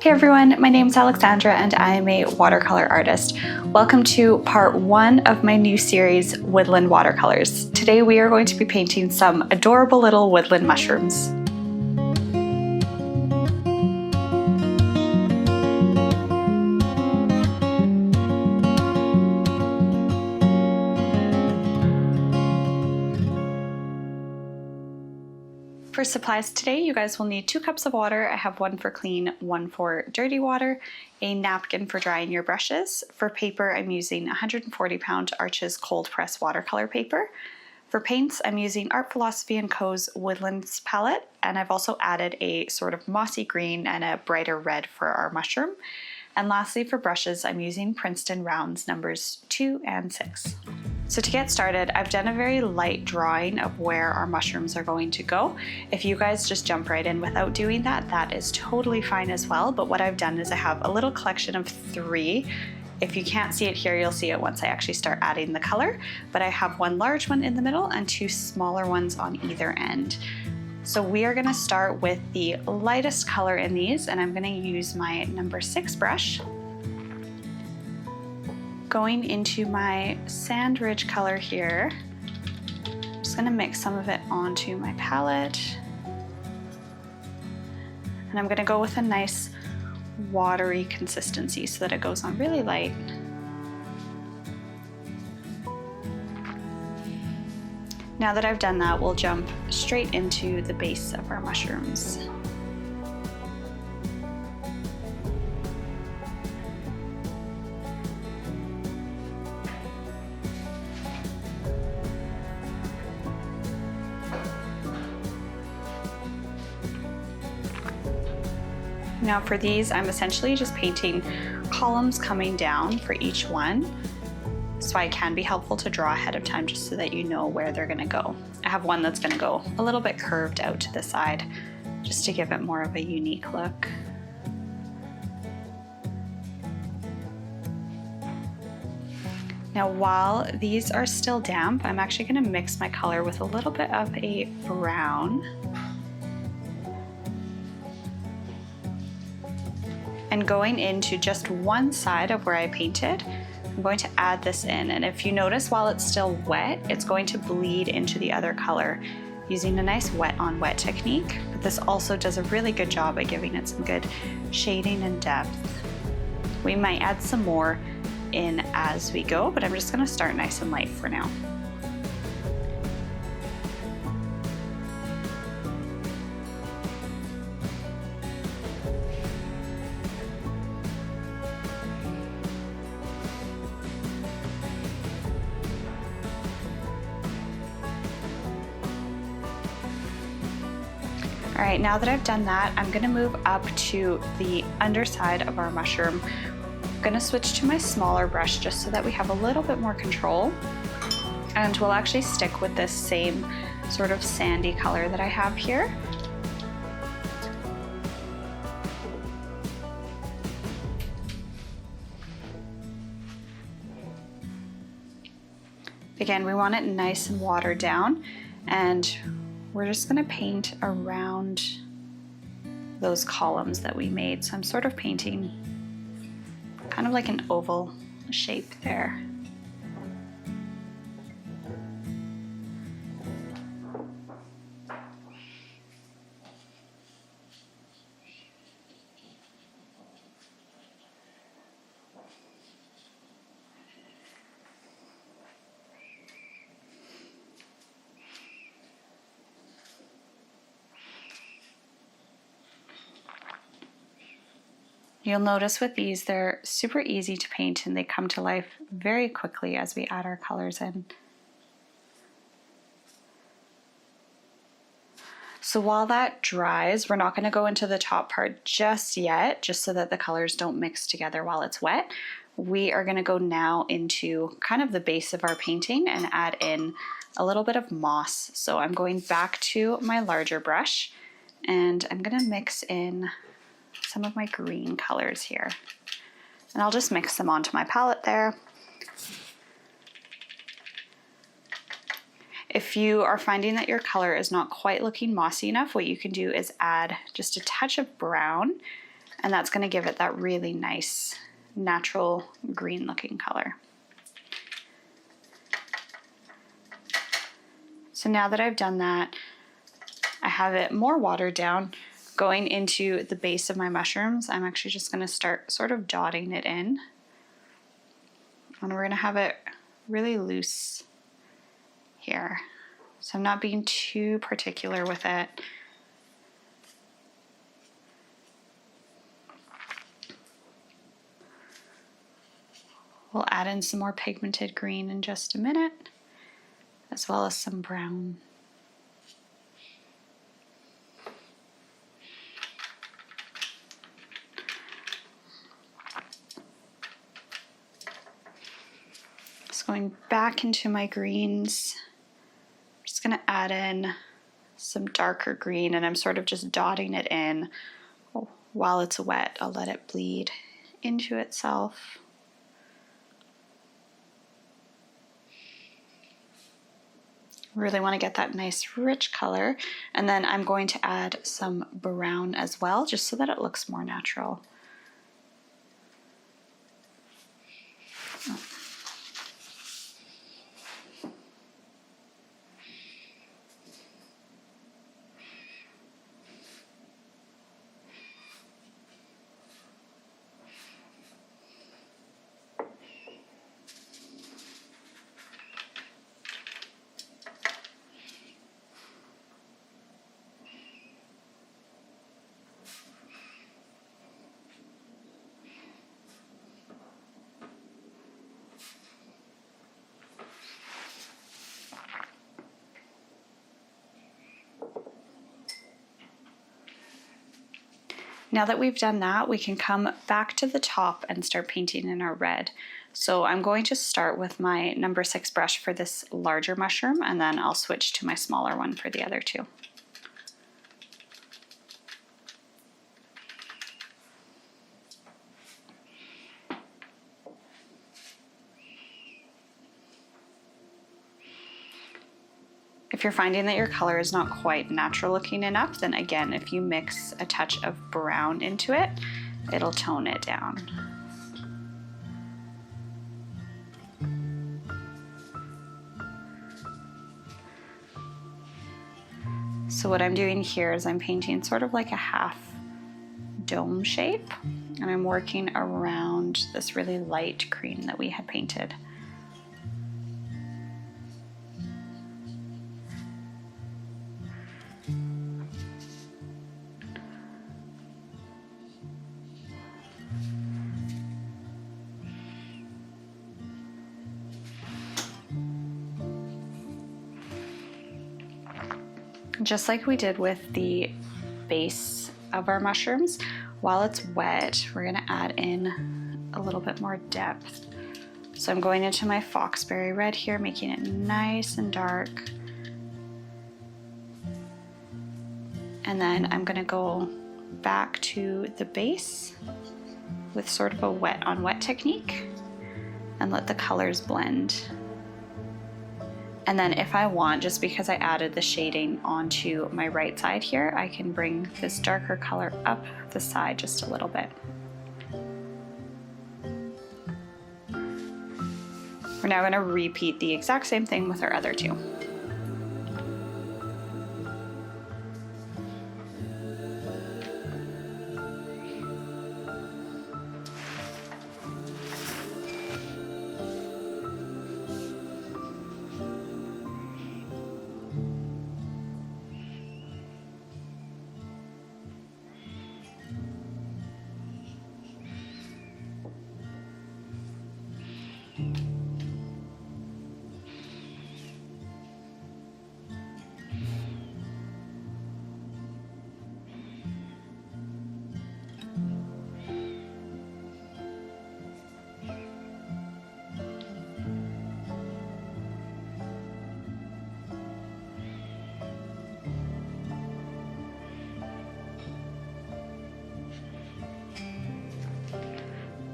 Hey everyone, my name is Alexandra and I am a watercolor artist. Welcome to part one of my new series, Woodland Watercolors. Today we are going to be painting some adorable little woodland mushrooms. For supplies today, you guys will need 2 cups of water. I have one for clean, one for dirty water, a napkin for drying your brushes. For paper, I'm using 140 pound Arches cold press watercolor paper. For paints, I'm using Philosophy and Co's Woodlands palette, and I've also added a sort of mossy green and a brighter red for our mushroom. And lastly, for brushes, I'm using Princeton Rounds numbers 2 and 6. So to get started, I've done a very light drawing of where our mushrooms are going to go. If you guys just jump right in without doing that, that is totally fine as well. But what I've done is I have a little collection of 3. If you can't see it here, you'll see it once I actually start adding the color. But I have 1 large one in the middle and 2 smaller ones on either end. So we are gonna start with the lightest color in these, and I'm gonna use my number 6 brush. Going into my sand ridge color here, I'm just gonna mix some of it onto my palette. And I'm gonna go with a nice watery consistency so that it goes on really light. Now that I've done that, we'll jump straight into the base of our mushrooms. Now for these, I'm essentially just painting columns coming down for each one. So I can be helpful to draw ahead of time just so that you know where they're gonna go. I have one that's gonna go a little bit curved out to the side just to give it more of a unique look. Now while these are still damp, I'm actually gonna mix my color with a little bit of a brown. And going into just one side of where I painted, I'm going to add this in. And if you notice, while it's still wet, it's going to bleed into the other color using a nice wet on wet technique. But this also does a really good job at giving it some good shading and depth. We might add some more in as we go, but I'm just gonna start nice and light for now. All right, now that I've done that, I'm gonna move up to the underside of our mushroom. I'm gonna switch to my smaller brush just so that we have a little bit more control. And we'll actually stick with this same sort of sandy color that I have here. Again, we want it nice and watered down, and we're just gonna paint around those columns that we made. So I'm sort of painting kind of like an oval shape there. You'll notice with these, they're super easy to paint and they come to life very quickly as we add our colors in. So while that dries, we're not going to go into the top part just yet, just so that the colors don't mix together while it's wet. We are going to go now into kind of the base of our painting and add in a little bit of moss. So I'm going back to my larger brush and I'm going to mix in some of my green colors here. And I'll just mix them onto my palette there. If you are finding that your color is not quite looking mossy enough, what you can do is add just a touch of brown and that's going to give it that really nice natural green looking color. So now that I've done that, I have it more watered down. Going into the base of my mushrooms, I'm actually just going to start sort of dotting it in. And we're going to have it really loose here. So I'm not being too particular with it. We'll add in some more pigmented green in just a minute, as well as some brown. Just going back into my greens, I'm just going to add in some darker green, and I'm sort of just dotting it in. While it's wet, I'll let it bleed into itself. Really want to get that nice rich color, and then I'm going to add some brown as well, just so that it looks more natural. Now that we've done that, we can come back to the top and start painting in our red. So I'm going to start with my number 6 brush for this larger mushroom, and then I'll switch to my smaller one for the other two. If you're finding that your color is not quite natural looking enough, then again, if you mix a touch of brown into it, it'll tone it down. So what I'm doing here is I'm painting sort of like a half dome shape, and I'm working around this really light green that we had painted. Just like we did with the base of our mushrooms, while it's wet, we're gonna add in a little bit more depth. So I'm going into my foxberry red here, making it nice and dark. And then I'm gonna go back to the base with sort of a wet on wet technique and let the colors blend. And then if I want, just because I added the shading onto my right side here, I can bring this darker color up the side just a little bit. We're now going to repeat the exact same thing with our other two.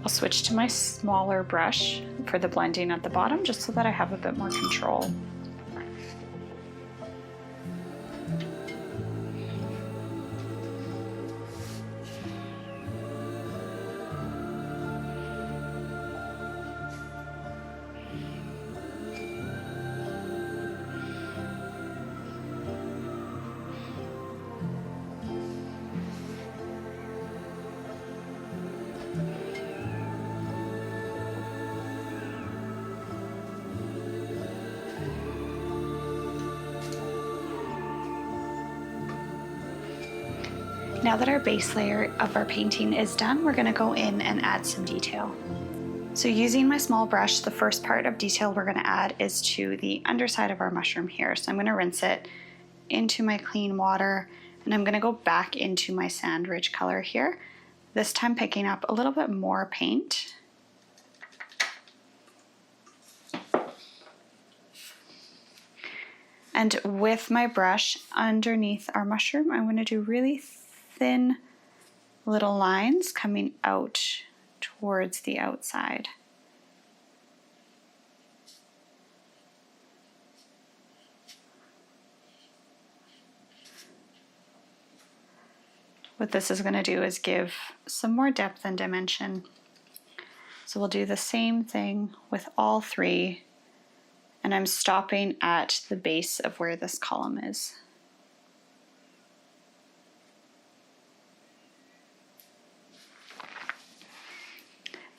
I'll switch to my smaller brush for the blending at the bottom, just so that I have a bit more control. Now that our base layer of our painting is done, we're going to go in and add some detail. So using my small brush, the first part of detail we're going to add is to the underside of our mushroom here. So I'm going to rinse it into my clean water, and I'm going to go back into my sand ridge color here, this time picking up a little bit more paint. And with my brush underneath our mushroom, I'm going to do really thin little lines coming out towards the outside. What this is going to do is give some more depth and dimension. So we'll do the same thing with all three, and I'm stopping at the base of where this column is.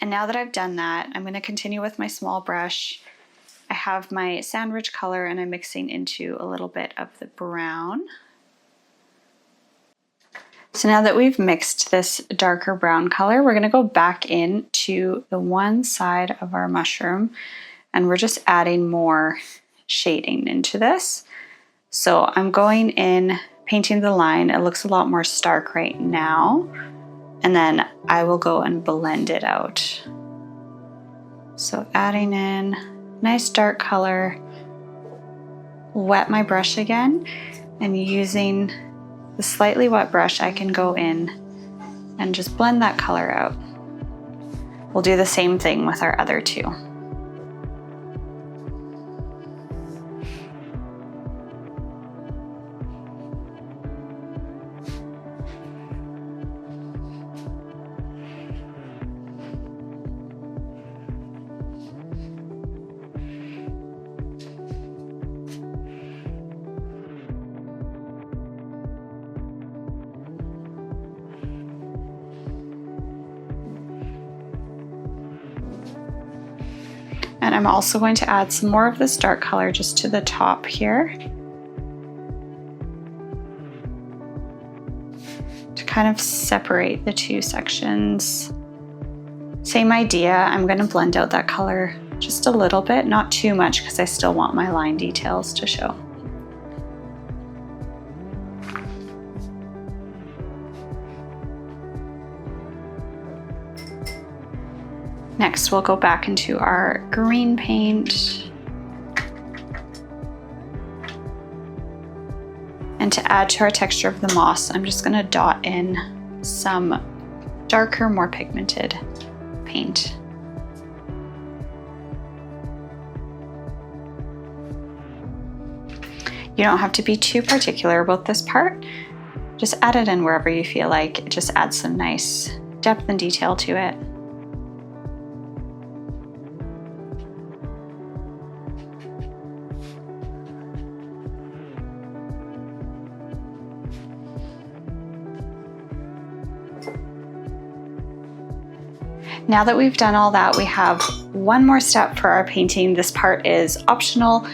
And now that I've done that, I'm going to continue with my small brush. I have my sand ridge color and I'm mixing into a little bit of the brown. So now that we've mixed this darker brown color, we're going to go back into the one side of our mushroom and we're just adding more shading into this. So I'm going in, painting the line. It looks a lot more stark right now. And then I will go and blend it out. So adding in nice dark color, wet my brush again, and using the slightly wet brush, I can go in and just blend that color out. We'll do the same thing with our other two. And I'm also going to add some more of this dark color just to the top here to kind of separate the two sections. Same idea, I'm going to blend out that color just a little bit, not too much because I still want my line details to show. Next, we'll go back into our green paint. And to add to our texture of the moss, I'm just going to dot in some darker, more pigmented paint. You don't have to be too particular about this part. Just add it in wherever you feel like. It just adds some nice depth and detail to it. Now that we've done all that, we have one more step for our painting. This part is optional.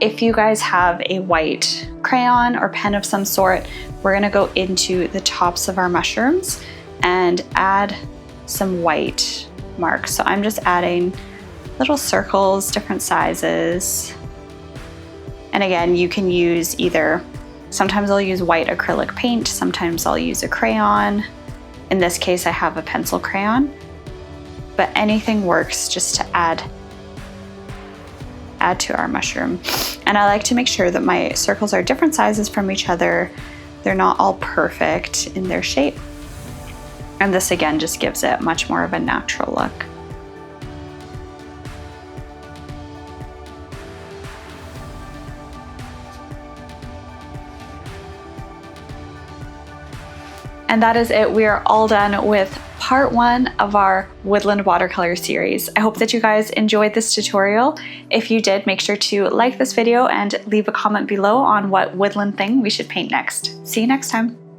If you guys have a white crayon or pen of some sort, we're gonna go into the tops of our mushrooms and add some white marks. So I'm just adding little circles, different sizes. And again, you can use either, sometimes I'll use white acrylic paint, sometimes I'll use a crayon. In this case, I have a pencil crayon. But anything works just to add to our mushroom. And I like to make sure that my circles are different sizes from each other. They're not all perfect in their shape. And this again just gives it much more of a natural look. And that is it. We are all done with part one of our woodland watercolor series. I hope that you guys enjoyed this tutorial. If you did, make sure to like this video and leave a comment below on what woodland thing we should paint next. See you next time.